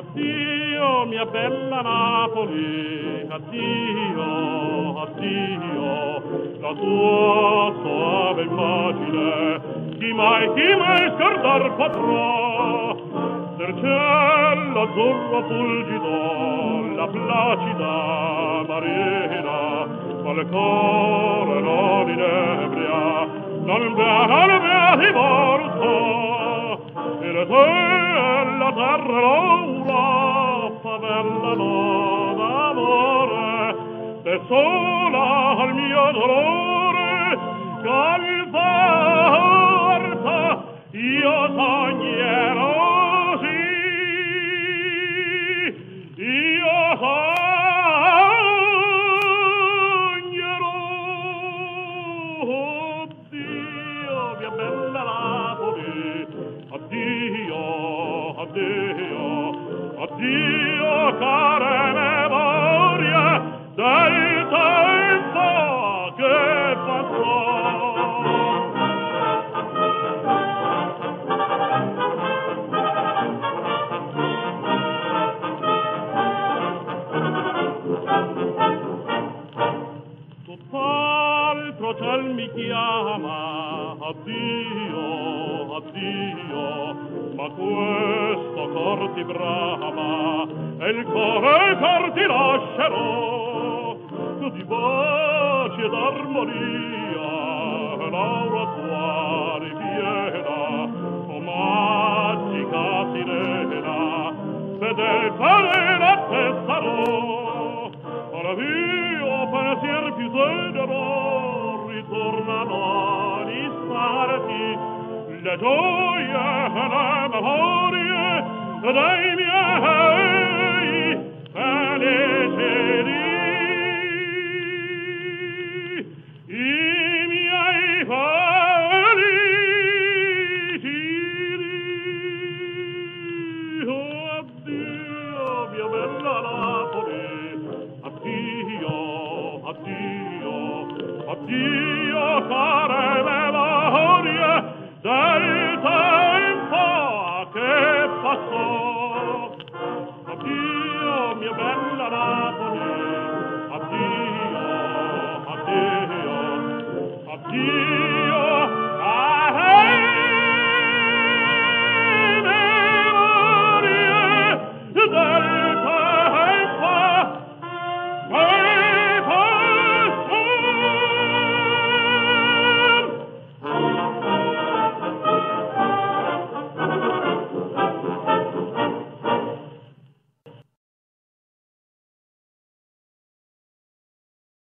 Addio, mia bella Napoli, addio, addio, la tua soave immagine, chi mai scordar potrà? Del cielo azzurro fulgido, la placida marina, quale cuore non inebria, non bea di volta, e le te la terra l'aura, favella d'amore, te sola al mio dolore, calforta, io sognerò. Addio, care memorie del tempo che passò. Tutt'altro ciel mi chiama, addio, addio, ma questo cor ti brama e il cor ti lascerò. Di pace ed armonia l'aura tua ripiena, o magica sirena, fedele a te sarò. Ora mio pensier più tenero ritornano a ristarti le gioie e le memorie dei miei felici. I miei felici. Oh, addio, mia bella Napoli, addio, addio, addio.